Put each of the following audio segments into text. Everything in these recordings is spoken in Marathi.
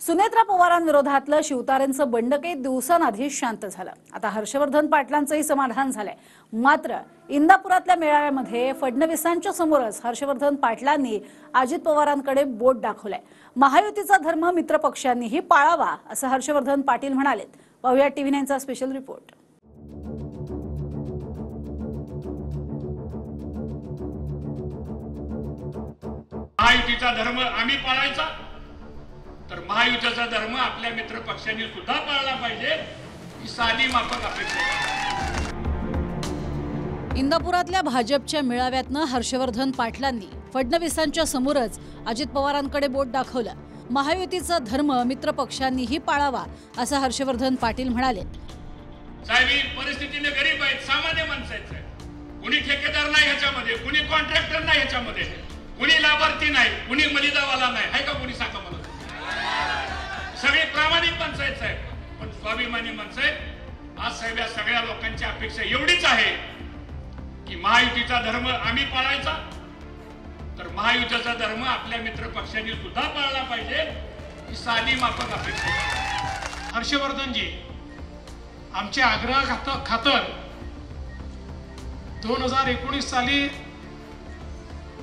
सुनेत्रा पवारांविरोधातलं शिवतारेंचं बंड काही दिवसांआधी शांत झालं। आता हर्षवर्धन पाटलांचंही समाधान झालंय। मात्र इंदापुरातल्या मेळाव्यामध्ये फडणवीसांच्या समोरच हर्षवर्धन पाटलांनी अजित पवारांकडे बोट दाखवलंय। महायुतीचा धर्म मित्र पक्षांनीही पाळावा असं हर्षवर्धन पाटील म्हणाले। पाहूया टीव्ही 9चा स्पेशल रिपोर्ट। महायुतीचा धर्म आम्ही पाळायचा तर महायुतीचा धर्म आपल्या मित्र पक्षांनी सुद्धा पाळला पाहिजे ही साधी माफक अपेक्षा आहे। इंदापुरातल्या भाजपच्या मेळाव्यातनं हर्षवर्धन पाटलांनी फडणवीसांच्या समोरच अजित पवारांकडे बोट दाखवलं। महायुतीचा धर्म मित्र पक्षांनीही पाळावा असं हर्षवर्धन पाटील म्हणाले। साहेब ही परिस्थितीने गरीब आहेत, सामान्य माणसं आहेत। कुणी ठेकेदार नाही ह्याच्यामध्ये, कुणी कॉन्ट्रॅक्टर नाही ह्याच्यामध्ये, कुणी लाभार्थी नाही, कुणी मलिदावाला नाही, आहे का कुणी सांगा मला? सगळे प्रामाणिक माणसं आहेत साहेब, पण स्वाभिमानी माणसं आहेत। आज साहेब या सगळ्या लोकांची अपेक्षा एवढीच आहे की महायुतीचा धर्म आम्ही पाळायचा तर महायुतीचा धर्म आपल्या मित्र पक्षांनी सुद्धा पाळला पाहिजे ही साधी माफक अपेक्षा आहे। हर्षवर्धनजी आमच्या आग्रह खातर 2019 साली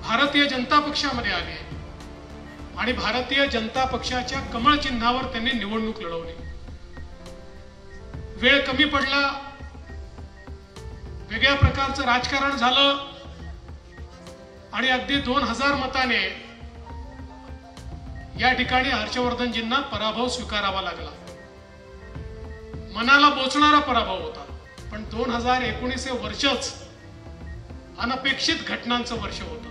भारतीय जनता पक्षामध्ये आले आणि भारतीय जनता पक्षाच्या कमळ चिन्हावर त्यांनी निवडणूक लढवली। वेळ कमी पडला, वेगळ्या प्रकारचं राजकारण झालं आणि अगदी 2000 मताने या ठिकाणी हर्षवर्धनजींना पराभव स्वीकारावा लागला। मनाला बोचणारा पराभव होता, पण 2019 हे वर्षच अनपेक्षित घटनांचं वर्ष होतं।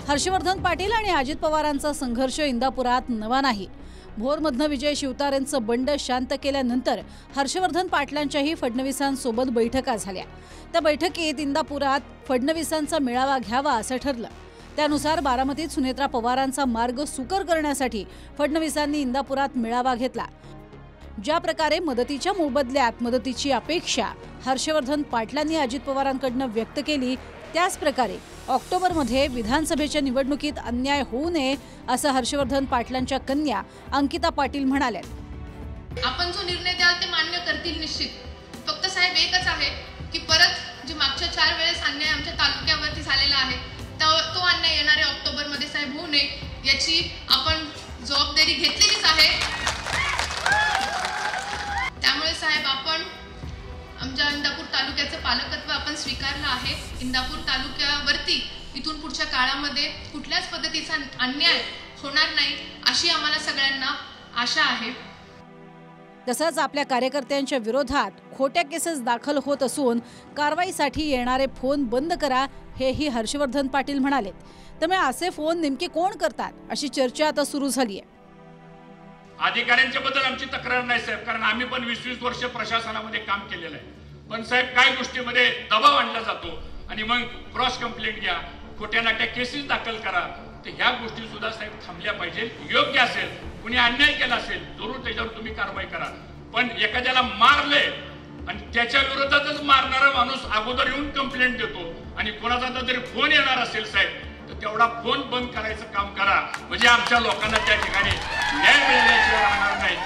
हर्षवर्धन पाटील आणि अजित पवारांचा संघर्ष इंदापुरात नवा नाही। भोरमधनं विजय शिवतारेंचं बंड शांत केल्यानंतर हर्षवर्धन पाटलांच्याही फडणवीसांसोबत बैठका झाल्या। त्या बैठकीत इंदापुरात फडणवीसांचा मेळावा घ्यावा असं ठरलं। त्यानुसार बारामतीत सुनेत्रा पवारांचा मार्ग सुकर करण्यासाठी फडणवीसांनी इंदापुरात मेळावा घेतला। ज्या प्रकारे मदतीच्या मोबदल्यात मदतीची अपेक्षा हर्षवर्धन पाटलांनी अजित पवारांकडून व्यक्त केली, त्याच प्रकारे ऑक्टोबरमध्ये विधानसभेच्या निवडणुकीत अन्याय होऊ नये असं हर्षवर्धन पाटलांच्या कन्या अंकिता पाटील म्हणाल्या। आपण जो निर्णय द्याल ते मान्य करतील निश्चित। फक्त साहेब एकच आहे की परत जे मागच्या 4 वेळेस अन्याय आमच्या तालुक्यावरती झालेला आहे तो अन्याय येणाऱ्या ऑक्टोबरमध्ये साहेब होऊ नये याची आपण जबाबदारी घेतलेलीच आहे। त्यामुळे साहेब आपण आमच्या इंदापूर तालुक्याचं पालकत्व आपण स्वीकारलं आहे। इंदापूर तालुक्यावरती इथून पुढच्या काळामध्ये कुठल्याच पद्धतीचा अन्याय होणार नाही अशी आम्हाला सगळ्यांना आशा आहे। तसंच आपल्या कार्यकर्त्यांच्या विरोधात खोट्या केसेस दाखल होत असून कारवाईसाठी येणारे फोन बंद करा हेही हर्षवर्धन पाटील म्हणाले। त्यामुळे असे फोन नेमके कोण करतात अशी चर्चा आता सुरू झाली आहे। अधिकाऱ्यांच्या बद्दल आमची तक्रार नाही साहेब, कारण आम्ही पण 20-20 वर्ष प्रशासनामध्ये काम केलेलं आहे। पण साहेब काही गोष्टीमध्ये दबाव आणला जातो आणि मग क्रॉस कंप्लेंट घ्या, खोट्या नाट्या केसेस दाखल करा, तर ह्या गोष्टी सुद्धा साहेब थांबल्या पाहिजे। योग्य असेल, कुणी अन्याय केला असेल जरूर त्याच्यावर तुम्ही कारवाई करा, पण एखाद्याला मारले आणि त्याच्या विरोधातच मारणारा माणूस अगोदर येऊन कंप्लेंट देतो आणि कोणाचा तरी फोन येणार असेल साहेब तर तेवढा फोन बंद करायचं काम करा, म्हणजे आमच्या लोकांना त्या ठिकाणी न्याय मिळण्याशिवाय राहणार नाही।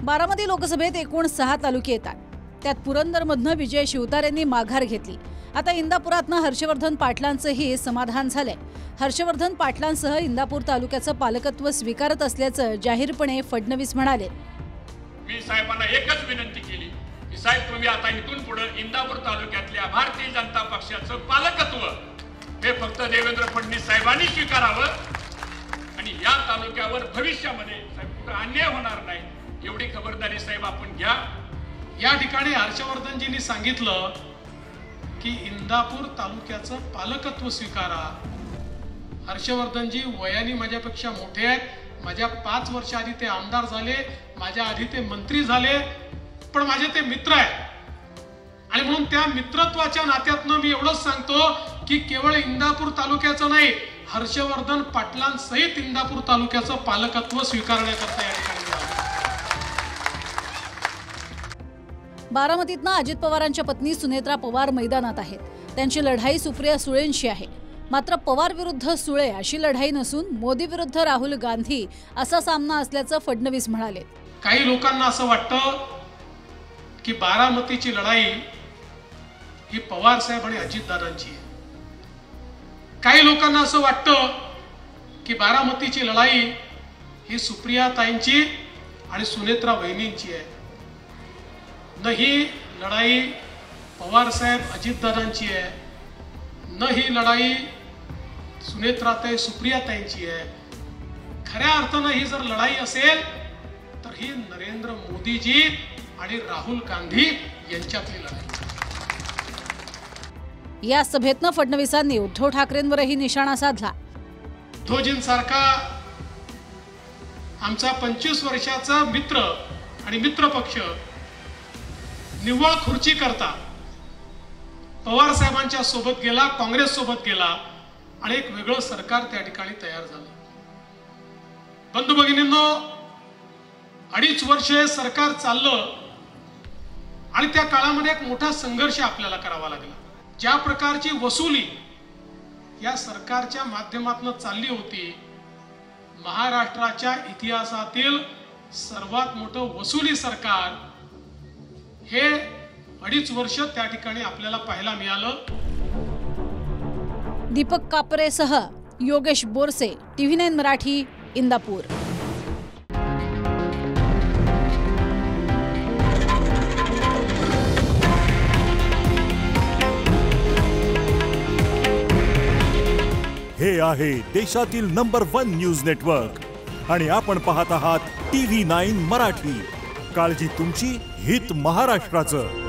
बारामती लोकसभेत एकूण 6 तालुके येतात, त्यात पुरंदरमधनं विजय शिवतारेंनी माघार घेतली। आता इंदापुरातनं हर्षवर्धन पाटलांचंही समाधान झालंय। हर्षवर्धन पाटलांसह इंदापूर तालुक्याचं पालकत्व स्वीकारत असल्याचं जाहीरपणे फडणवीस म्हणाले। मी साहेबांना एकच विनंती केली की साहेब तुम्ही आता इथून पुढे इंदापूर तालुक्यातल्या भारतीय जनता पक्षाचं पालकत्व हे फक्त देवेंद्र फडणवीस साहेबांनी स्वीकारावं आणि या तालुक्यावर भविष्यामध्ये साहेब अन्याय होणार नाही एवढी खबरदारी साहेब आपण घ्या। या ठिकाणी हर्षवर्धनजींनी सांगितलं की इंदापूर तालुक्याचं पालकत्व स्वीकारा। हर्षवर्धनजी वयाने माझ्यापेक्षा मोठे आहेत, माझ्या 5 वर्ष आधी ते आमदार झाले, माझ्या आधी ते मंत्री झाले, पण माझे ते मित्र आहेत आणि म्हणून त्या मित्रत्वाच्या नात्यातनं मी एवढंच सांगतो की केवळ इंदापूर तालुक्याचं नाही, हर्षवर्धन पाटलांसहित इंदापूर तालुक्याचं पालकत्व स्वीकारण्याकरता या ठिकाणी बारामतीतनं अजित पवारांच्या पत्नी सुनेत्रा पवार मैदानात आहेत। त्यांची लढाई सुप्रिया सुळेंशी आहे। मात्र पवार विरुद्ध सुळे अशी लढाई नसून मोदी विरुद्ध राहुल गांधी असा सामना असल्याचं फडणवीस म्हणाले. काही लोकांना असं वाटतं की बारामतीची लढाई ही पवार साहेब आणि अजितदादांची आहे. काही लोकांना असं वाटतं की बारामतीची लढाई ही सुप्रियाताईंची आणि सुनेत्रा वहिनींची आहे. न ही लढाई पवार साहेब अजितदादांची आहे, न ही लढाई सुनेत्राताई सुप्रियाताईंची आहे. खऱ्या अर्थानं ही जर लढाई असेल तर ही नरेंद्र मोदीजी आणि राहुल गांधी यांच्यातली लढाई. या सभेतनं फडणवीसांनी उद्धव ठाकरेंवरही निशाणा साधला. उद्धवजींसारखा आमचा 25 वर्षाचा मित्र आणि मित्रपक्ष निव्वळ खुर्ची करता पवार साहेबांच्या सोबत गेला, काँग्रेस सोबत गेला आणि एक वेगळं सरकार त्या ठिकाणी तयार झालं. बंधू भगिनींनो, 2.5 वर्ष हे सरकार चाललं आणि त्या काळामध्ये एक मोठा संघर्ष आपल्याला करावा लागला. ज्या प्रकारची वसुली या सरकारच्या माध्यमातून चालली होती, महाराष्ट्राच्या इतिहासातील सर्वात मोठं वसुली सरकार हे 2.5 वर्ष त्या ठिकाणी आपल्याला पाहायला मिळालं. दीपक कापरेसह योगेश बोरसे, TV9 मराठी, इंदापूर. हे आहे देशातील नंबर 1 न्यूज नेटवर्क आणि आपण पाहत आहात TV9 मराठी. काळजी तुमची, हित महाराष्ट्राचं.